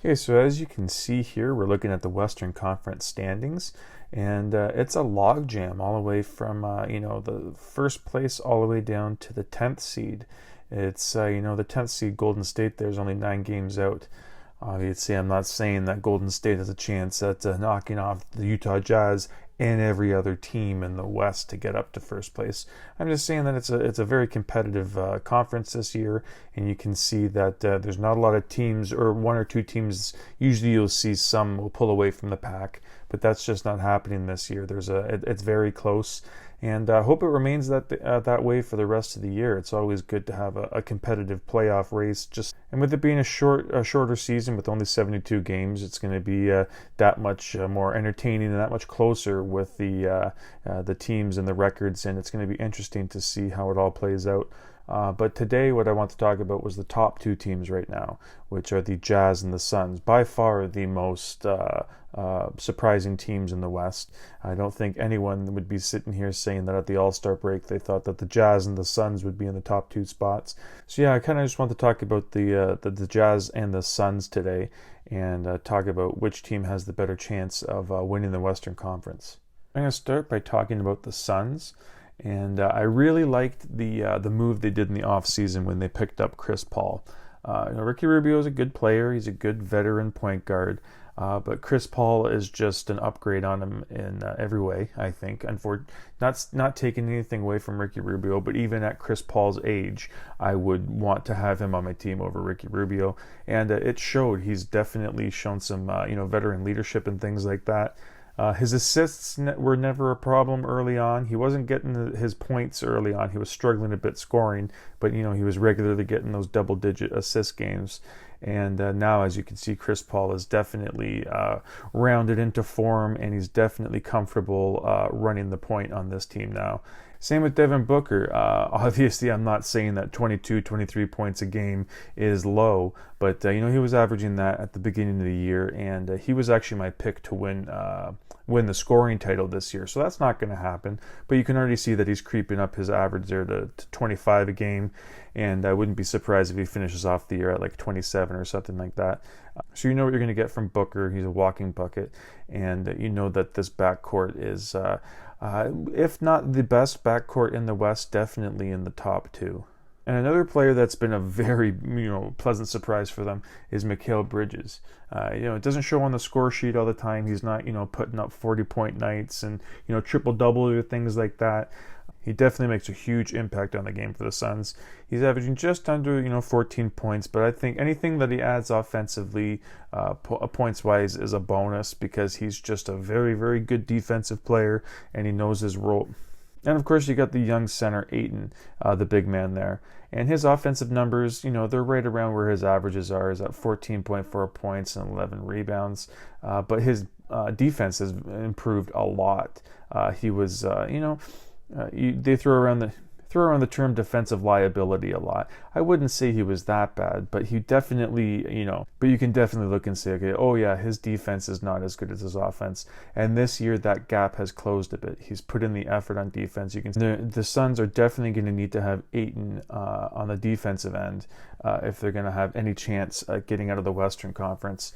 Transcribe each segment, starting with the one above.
Okay, so as you can see here, we're looking at the Western Conference standings, and it's a logjam all the way from the first place all the way down to the 10th seed. It's the 10th seed Golden State. There's only 9 games out. Obviously, I'm not saying that Golden State has a chance at knocking off the Utah Jazz and every other team in the West to get up to first place. I'm just saying that it's a very competitive conference this year, and you can see that there's not a lot of teams, or one or two teams. Usually, you'll see some will pull away from the pack, but that's just not happening this year. It's very close, and I hope it remains that way for the rest of the year. It's always good to have a competitive playoff race. And with it being a shorter season with only 72 games, it's going to be that much more entertaining and that much closer with the teams and the records, and it's going to be interesting to see how it all plays out. But today, what I want to talk about was the top two teams right now, which are the Jazz and the Suns. By far the most surprising teams in the West. I don't think anyone would be sitting here saying that at the All-Star break they thought that the Jazz and the Suns would be in the top two spots. So yeah, I kind of just want to talk about the Jazz and the Suns today, and talk about which team has the better chance of winning the Western Conference. I'm going to start by talking about the Suns. And I really liked the move they did in the offseason when they picked up Chris Paul. Ricky Rubio is a good player. He's a good veteran point guard. But Chris Paul is just an upgrade on him in every way, I think. Not taking anything away from Ricky Rubio, but even at Chris Paul's age, I would want to have him on my team over Ricky Rubio. And it showed. He's definitely shown some veteran leadership and things like that. His assists were never a problem early on. He wasn't getting his points early on. He was struggling a bit scoring, but he was regularly getting those double-digit assist games. And now, as you can see, Chris Paul is definitely rounded into form, and he's definitely comfortable running the point on this team now. Same with Devin Booker. Obviously, I'm not saying that 22, 23 points a game is low, but he was averaging that at the beginning of the year, and he was actually my pick to win the scoring title this year. So that's not going to happen, but you can already see that he's creeping up his average there to 25 a game, and I wouldn't be surprised if he finishes off the year at like 27 or something like that. So you know what you're going to get from Booker. He's a walking bucket, and you know that this backcourt is, if not the best backcourt in the West, definitely in the top two. And another player that's been a very pleasant surprise for them is Mikal Bridges. It doesn't show on the score sheet all the time. He's not putting up 40-point nights and triple-double or things like that. He definitely makes a huge impact on the game for the Suns. He's averaging just under 14 points, but I think anything that he adds offensively, points-wise, is a bonus, because he's just a very, very good defensive player, and he knows his role. And of course, you got the young center, Ayton, the big man there. And his offensive numbers, they're right around where his averages are. He's at 14.4 points and 11 rebounds. But his defense has improved a lot. He was, they throw around the term defensive liability a lot. I wouldn't say he was that bad, but he definitely, but you can definitely look and say, okay, oh yeah, his defense is not as good as his offense. And this year, that gap has closed a bit. He's put in the effort on defense. The Suns are definitely going to need to have Ayton on the defensive end if they're going to have any chance at getting out of the Western Conference.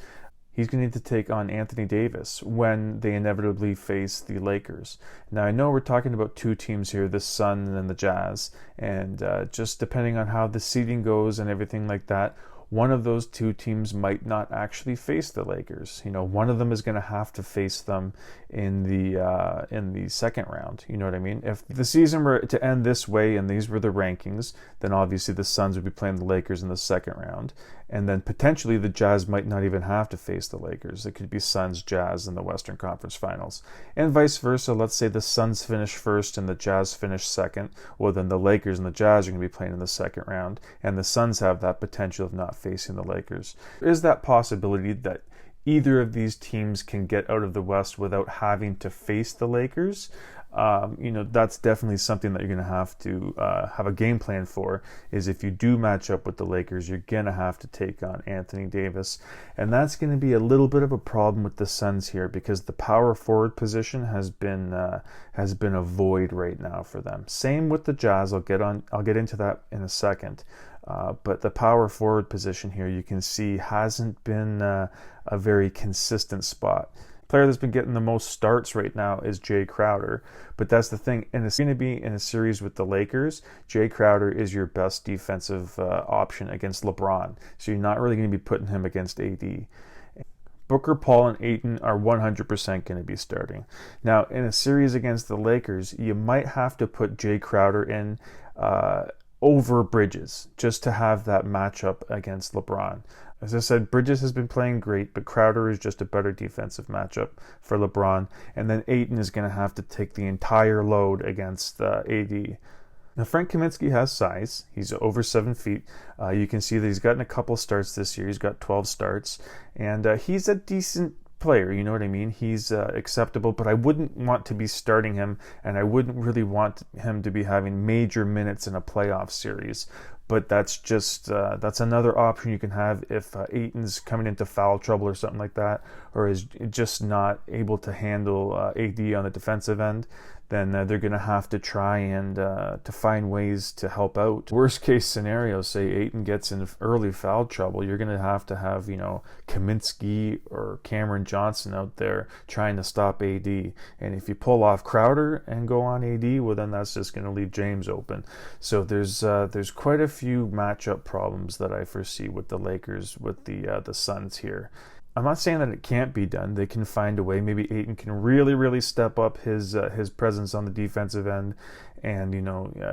He's going to need to take on Anthony Davis when they inevitably face the Lakers. Now, I know we're talking about two teams here, the Sun and the Jazz, and just depending on how the seeding goes and everything like that, one of those two teams might not actually face the Lakers. One of them is going to have to face them in the second round. You know what I mean? If the season were to end this way and these were the rankings, then obviously the Suns would be playing the Lakers in the second round. And then potentially the Jazz might not even have to face the Lakers. It could be Suns, Jazz in the Western Conference Finals. And vice versa. Let's say the Suns finish first and the Jazz finish second. Well, then the Lakers and the Jazz are going to be playing in the second round. And the Suns have that potential of not facing the Lakers. There is that possibility that either of these teams can get out of the West without having to face the Lakers. That's definitely something that you're going to have a game plan for, is if you do match up with the Lakers, you're going to have to take on Anthony Davis. And that's going to be a little bit of a problem with the Suns here, because the power forward position has been a void right now for them. Same with the Jazz. I'll get into that in a second. But the power forward position here, you can see, hasn't been a very consistent spot. Player that's been getting the most starts right now is Jay Crowder, but that's the thing, and it's going to be in a series with the Lakers. Jay Crowder is your best defensive option against LeBron, so you're not really going to be putting him against AD. Booker, Paul, and Ayton are 100% going to be starting. Now, in a series against the Lakers, you might have to put Jay Crowder in over Bridges just to have that matchup against LeBron. As I said, Bridges has been playing great, but Crowder is just a better defensive matchup for LeBron. And then Ayton is going to have to take the entire load against AD. Now, Frank Kaminsky has size. He's over 7 feet. You can see that he's gotten a couple starts this year. He's got 12 starts. And he's a decent player, you know what I mean? He's acceptable, but I wouldn't want to be starting him, and I wouldn't really want him to be having major minutes in a playoff series. But that's just that's another option you can have if Ayton's coming into foul trouble or something like that, or is just not able to handle AD on the defensive end. Then they're going to have to try and to find ways to help out. Worst case scenario, say Ayton gets in early foul trouble, you're going to have Kaminsky or Cameron Johnson out there trying to stop AD. And if you pull off Crowder and go on AD, well, then that's just going to leave James open. So there's quite a few matchup problems that I foresee with the Lakers, with the Suns here. I'm not saying that it can't be done. They can find a way. Maybe Ayton can really, really step up his presence on the defensive end, and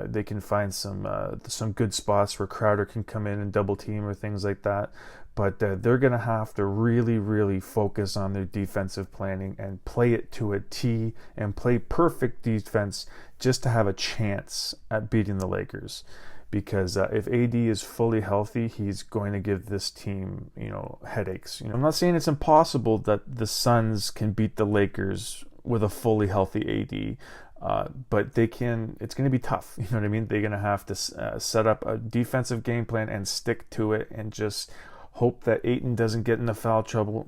they can find some good spots where Crowder can come in and double team or things like that. But they're going to have to really, really focus on their defensive planning and play it to a T and play perfect defense just to have a chance at beating the Lakers. Because if AD is fully healthy, he's going to give this team, headaches. I'm not saying it's impossible that the Suns can beat the Lakers with a fully healthy AD, but they can. It's going to be tough. You know what I mean? They're going to have to set up a defensive game plan and stick to it, and just hope that Ayton doesn't get into foul trouble.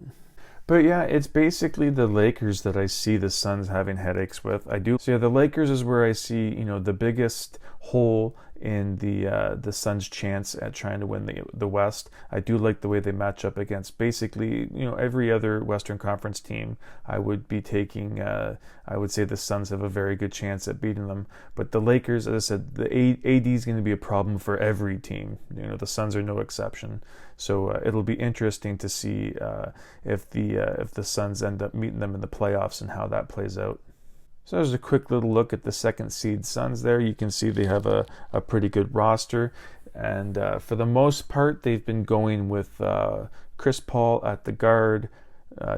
But yeah, it's basically the Lakers that I see the Suns having headaches with. So yeah, the Lakers is where I see, the biggest hole in the Suns' chance at trying to win the West. I do like the way they match up against basically, every other Western Conference team. I would be taking, I would say the Suns have a very good chance at beating them. But the Lakers, as I said, the AD is going to be a problem for every team. The Suns are no exception. So it'll be interesting to see if the Suns end up meeting them in the playoffs and how that plays out. So there's a quick little look at the second seed Suns there. You can see they have a pretty good roster. And for the most part, they've been going with Chris Paul at the guard,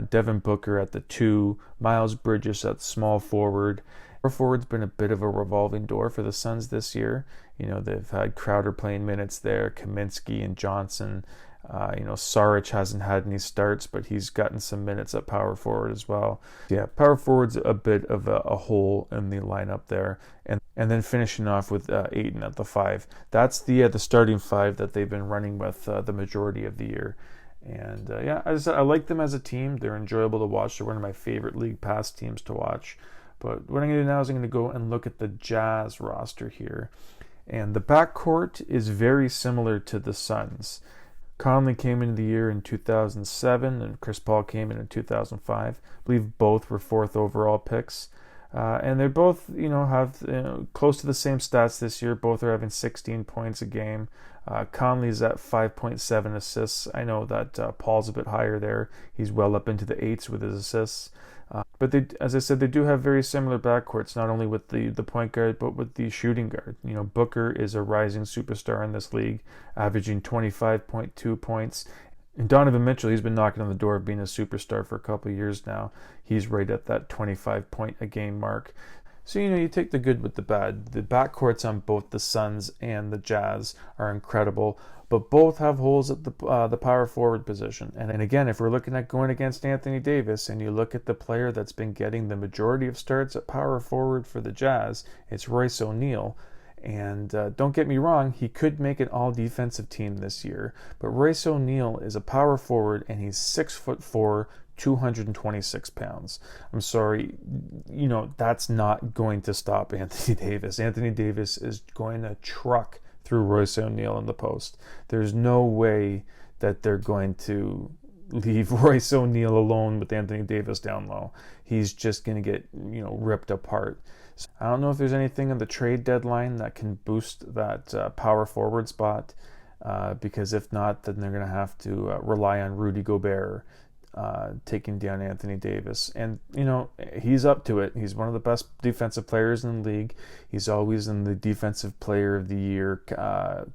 Devin Booker at the 2, Miles Bridges at small forward. Power forward's been a bit of a revolving door for the Suns this year. They've had Crowder playing minutes there, Kaminsky and Johnson. Saric hasn't had any starts, but he's gotten some minutes at power forward as well. Yeah, power forward's a bit of a hole in the lineup there. And then finishing off with Ayton at the 5. That's the starting 5 that they've been running with the majority of the year. And as I said, I like them as a team. They're enjoyable to watch. They're one of my favorite League Pass teams to watch. But what I'm going to do now is I'm going to go and look at the Jazz roster here. And the backcourt is very similar to the Suns. Conley came into the year in 2007, and Chris Paul came in 2005. I believe both were 4th overall picks. And they both, have close to the same stats this year. Both are having 16 points a game. Conley's at 5.7 assists. I know that Paul's a bit higher there. He's well up into the 8s with his assists. But they, as I said, they do have very similar backcourts, not only with the point guard, but with the shooting guard. Booker is a rising superstar in this league, averaging 25.2 points. And Donovan Mitchell, he's been knocking on the door of being a superstar for a couple of years now. He's right at that 25-point-a-game mark. So, you take the good with the bad. The backcourts on both the Suns and the Jazz are incredible, but both have holes at the power forward position. And again, if we're looking at going against Anthony Davis, and you look at the player that's been getting the majority of starts at power forward for the Jazz, it's Royce O'Neal. And don't get me wrong, he could make an all-defensive team this year, but Royce O'Neal is a power forward, and he's 6'4", 226 pounds. I'm sorry, that's not going to stop Anthony Davis. Anthony Davis is going to truck through Royce O'Neal in the post. There's no way that they're going to leave Royce O'Neal alone with Anthony Davis down low. He's just going to get, ripped apart. So I don't know if there's anything in the trade deadline that can boost that power forward spot, because if not, then they're going to have to rely on Rudy Gobert taking down Anthony Davis. And, he's up to it. He's one of the best defensive players in the league. He's always in the defensive player of the year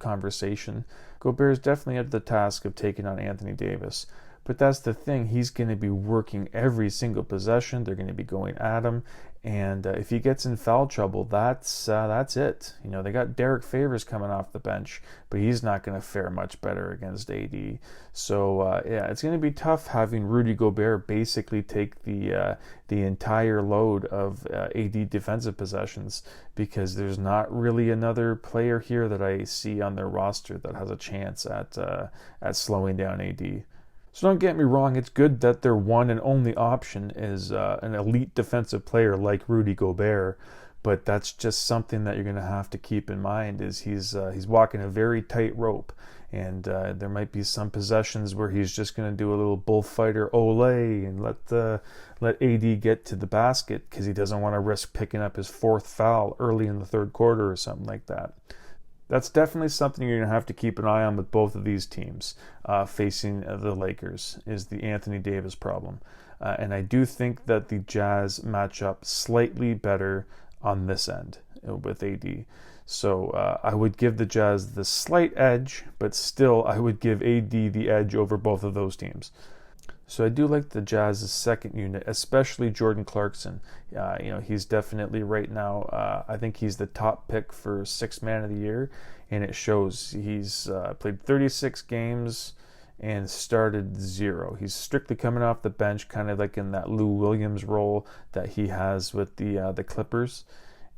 conversation. Gobert is definitely at the task of taking on Anthony Davis. But that's the thing. He's going to be working every single possession. They're going to be going at him. And if he gets in foul trouble, that's it. They got Derek Favors coming off the bench, but he's not going to fare much better against AD. So, it's going to be tough having Rudy Gobert basically take the entire load of AD defensive possessions, because there's not really another player here that I see on their roster that has a chance at slowing down AD. So don't get me wrong, it's good that their one and only option is an elite defensive player like Rudy Gobert, but that's just something that you're going to have to keep in mind, is he's walking a very tight rope, and there might be some possessions where he's just going to do a little bullfighter ole and let AD get to the basket because he doesn't want to risk picking up his fourth foul early in the third quarter or something like that. That's definitely something you're going to have to keep an eye on with both of these teams facing the Lakers, is the Anthony Davis problem. And I do think that the Jazz match up slightly better on this end with AD. So I would give the Jazz the slight edge, but still I would give AD the edge over both of those teams. So I do like the Jazz's second unit, especially Jordan Clarkson. He's definitely right now, I think he's the top pick for Sixth Man of the Year, and it shows. He's played 36 games and started 0. He's strictly coming off the bench, kind of like in that Lou Williams role that he has with the Clippers.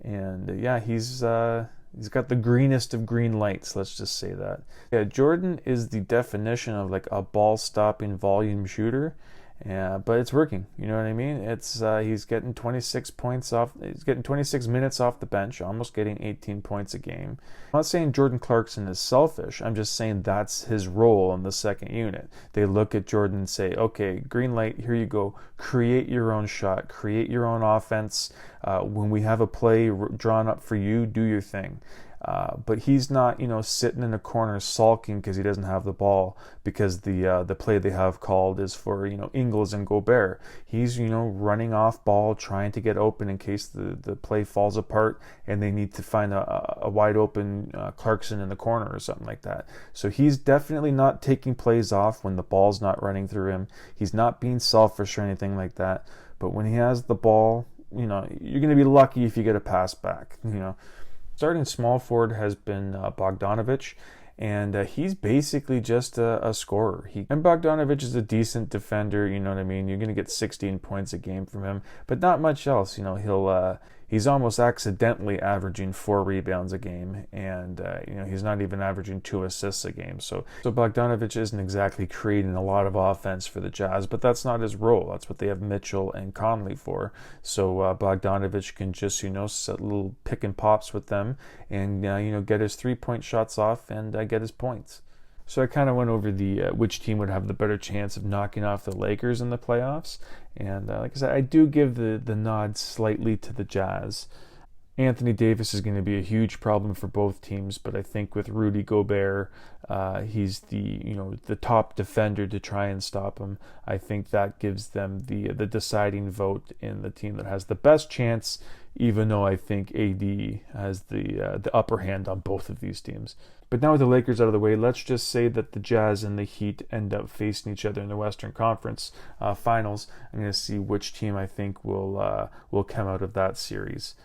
And he's got the greenest of green lights, let's just say that. Yeah, Jordan is the definition of like a ball-stopping volume shooter, but it's working. You know what I mean? It's he's getting 26 points off. He's getting 26 minutes off the bench, almost getting 18 points a game. I'm not saying Jordan Clarkson is selfish. I'm just saying that's his role in the second unit. They look at Jordan and say, okay, green light, here you go. Create your own shot. Create your own offense. When we have a play drawn up for you, do your thing. But he's not, sitting in a corner sulking because he doesn't have the ball, because the play they have called is for, Ingles and Gobert. He's, running off ball, trying to get open in case the play falls apart and they need to find a wide open Clarkson in the corner or something like that. So he's definitely not taking plays off when the ball's not running through him. He's not being selfish or anything like that. But when he has the ball, you're going to be lucky if you get a pass back, Starting small forward has been Bogdanovic, and he's basically just a scorer. And Bogdanovic is a decent defender, you know what I mean? You're going to get 16 points a game from him, but not much else. He's almost accidentally averaging 4 rebounds a game, and he's not even averaging 2 assists a game. So Bogdanovic isn't exactly creating a lot of offense for the Jazz, but that's not his role. That's what they have Mitchell and Conley for. So Bogdanovic can just set little pick and pops with them, and get his 3-point shots off and get his points. So I kind of went over the which team would have the better chance of knocking off the Lakers in the playoffs. And like I said, I do give the nod slightly to the Jazz. Anthony Davis is going to be a huge problem for both teams, but I think with Rudy Gobert, he's the top defender to try and stop him. I think that gives them the deciding vote in the team that has the best chance, even though I think AD has the upper hand on both of these teams. But now with the Lakers out of the way, let's just say that the Jazz and the Heat end up facing each other in the Western Conference Finals. I'm going to see which team I think will come out of that series.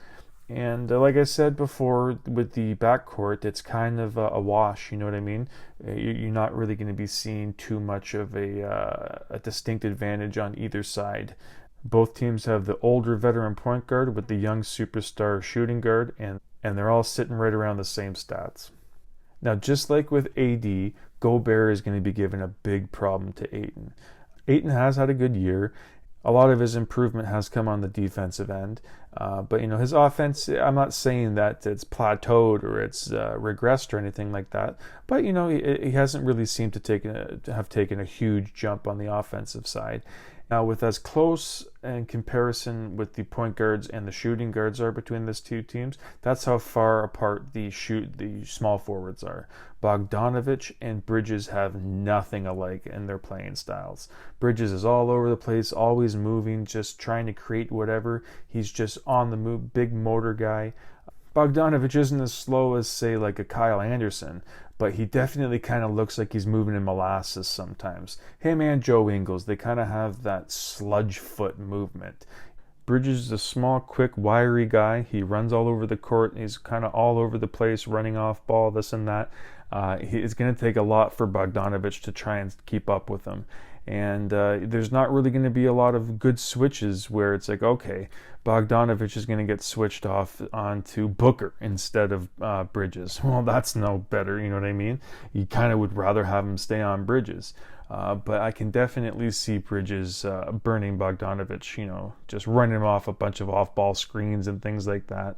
And like I said before, with the backcourt, it's kind of a wash, you know what I mean? You're not really going to be seeing too much of a distinct advantage on either side. Both teams have the older veteran point guard with the young superstar shooting guard, and they're all sitting right around the same stats. Now, just like with AD, Gobert is going to be given a big problem to Ayton. Ayton has had a good year. A lot of his improvement has come on the defensive end. But his offense, I'm not saying that it's plateaued or it's regressed or anything like that. But he hasn't really seemed to have taken a huge jump on the offensive side. Now, with as close in comparison with the point guards and the shooting guards are between these two teams, that's how far apart the small forwards are. Bogdanovic and Bridges have nothing alike in their playing styles. Bridges is all over the place, always moving, just trying to create whatever. He's just on the move, big motor guy. Bogdanovic isn't as slow as, say, like a Kyle Anderson, but he definitely kind of looks like he's moving in molasses sometimes. Him and Joe Ingles, they kind of have that sludge foot movement. Bridges is a small, quick, wiry guy. He runs all over the court. He's kind of all over the place, running off ball, this and that. It's going to take a lot for Bogdanovic to try and keep up with him. And there's not really going to be a lot of good switches where it's like, okay, Bogdanovic is going to get switched off onto Booker instead of Bridges. Well, that's no better, you know what I mean? You kind of would rather have him stay on Bridges. But I can definitely see Bridges burning Bogdanovic, just running him off a bunch of off-ball screens and things like that.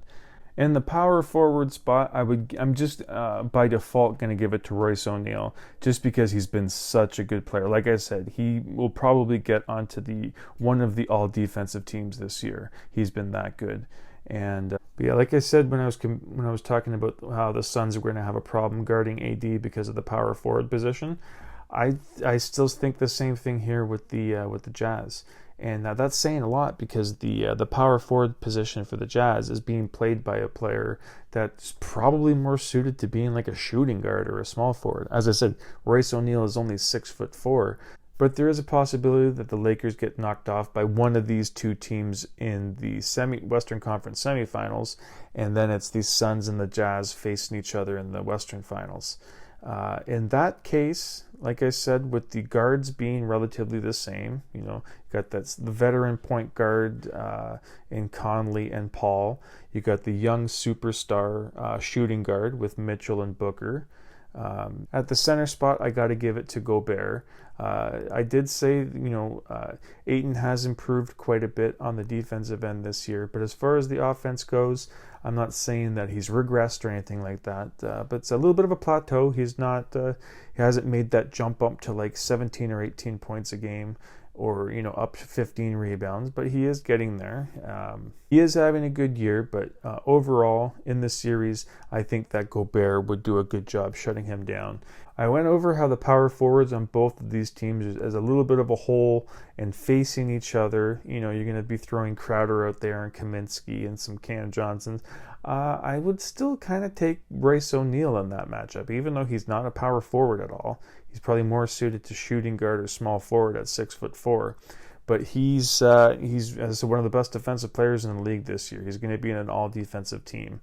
In the power forward spot, I'm just by default going to give it to Royce O'Neal, just because he's been such a good player. Like I said, he will probably get onto one of the all defensive teams this year. He's been that good. And yeah, like I said when I was talking about how the Suns are going to have a problem guarding AD because of the power forward position, I still think the same thing here with the Jazz. And that's saying a lot, because the power forward position for the Jazz is being played by a player that's probably more suited to being like a shooting guard or a small forward. As I said, Royce O'Neal is only 6'4", but there is a possibility that the Lakers get knocked off by one of these two teams in the Western Conference semifinals, and then it's the Suns and the Jazz facing each other in the Western Finals. In that case, like I said, with the guards being relatively the same, you got the veteran point guard in Conley and Paul. You got the young superstar shooting guard with Mitchell and Booker. At the center spot, I got to give it to Gobert. I did say, Ayton has improved quite a bit on the defensive end this year, but as far as the offense goes, I'm not saying that he's regressed or anything like that, but it's a little bit of a plateau. He hasn't made that jump up to like 17 or 18 points a game, or up to 15 rebounds, but he is getting there. He is having a good year, but overall in this series, I think that Gobert would do a good job shutting him down. I went over how the power forwards on both of these teams is a little bit of a hole and facing each other. You're going to be throwing Crowder out there and Kaminsky and some Cam Johnsons. I would still kind of take Royce O'Neal in that matchup, even though he's not a power forward at all. He's probably more suited to shooting guard or small forward at 6'4". But he's one of the best defensive players in the league this year. He's going to be in an all-defensive team.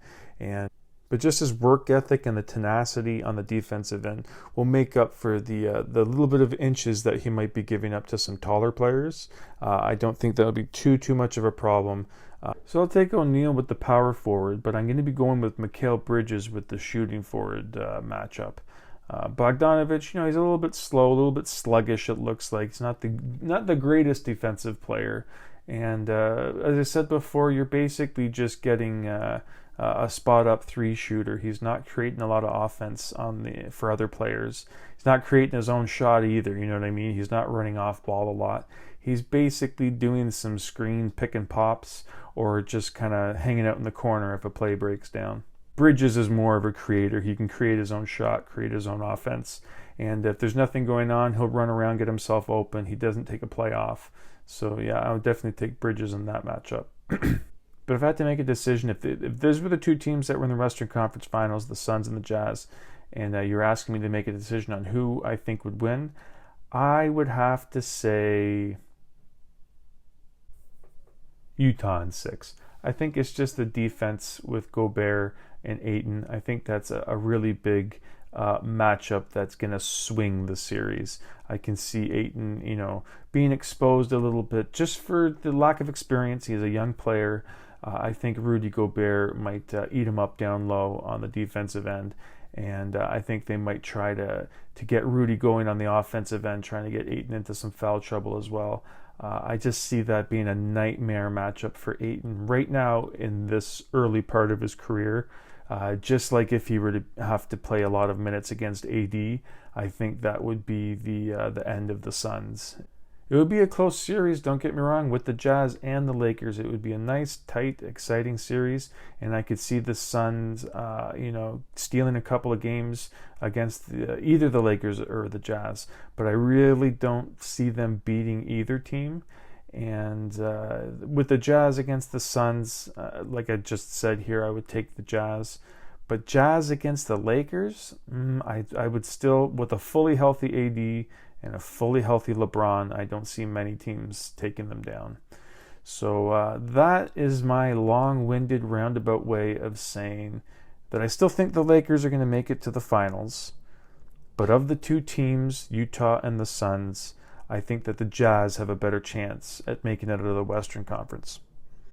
But just his work ethic and the tenacity on the defensive end will make up for the little bit of inches that he might be giving up to some taller players. I don't think that'll be too much of a problem. So I'll take O'Neal with the power forward, but I'm going to be going with Mikal Bridges with the shooting forward matchup. Bogdanovic, he's a little bit slow, a little bit sluggish. It looks like he's not the greatest defensive player. And as I said before, you're basically just getting a spot up three shooter. He's not creating a lot of offense for other players. He's not creating his own shot either. You know what I mean? He's not running off ball a lot. He's basically doing some screen pick and pops, or just kind of hanging out in the corner if a play breaks down. Bridges is more of a creator. He can create his own shot, create his own offense. And if there's nothing going on, he'll run around, get himself open. He doesn't take a play off. So yeah, I would definitely take Bridges in that matchup. But if I had to make a decision, if those were the two teams that were in the Western Conference Finals, the Suns and the Jazz, and you're asking me to make a decision on who I think would win, I would have to say Utah in 6. I think it's just the defense with Gobert and Ayton. I think that's a really big matchup that's going to swing the series. I can see Ayton, being exposed a little bit just for the lack of experience. He's a young player. I think Rudy Gobert might eat him up down low on the defensive end. And I think they might try to get Rudy going on the offensive end, trying to get Ayton into some foul trouble as well. I just see that being a nightmare matchup for Ayton right now in this early part of his career. Just like if he were to have to play a lot of minutes against AD, I think that would be the end of the Suns. It would be a close series, don't get me wrong, with the Jazz and the Lakers. It would be a nice, tight, exciting series, and I could see the Suns, stealing a couple of games against either the Lakers or the Jazz. But I really don't see them beating either team. And with the Jazz against the Suns, like I just said here, I would take the Jazz. But Jazz against the Lakers, I would still, with a fully healthy AD and a fully healthy LeBron, I don't see many teams taking them down. So that is my long-winded roundabout way of saying that I still think the Lakers are going to make it to the finals. But of the two teams, Utah and the Suns, I think that the Jazz have a better chance at making it out of the Western Conference.